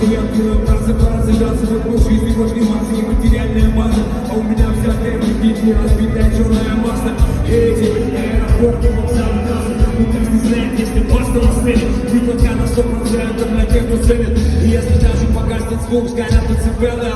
я делаю братцы, зажаться вокруг жизни, подниматься, нематериальная база. А у меня вся требует не разбитая черная масса. И эти аэропорты, вокзалы, трассы, как не знает, если просто на сцене. Не только на 100% для тех, кто ценит. И если даже погаснет звук, сгорят на цепелы,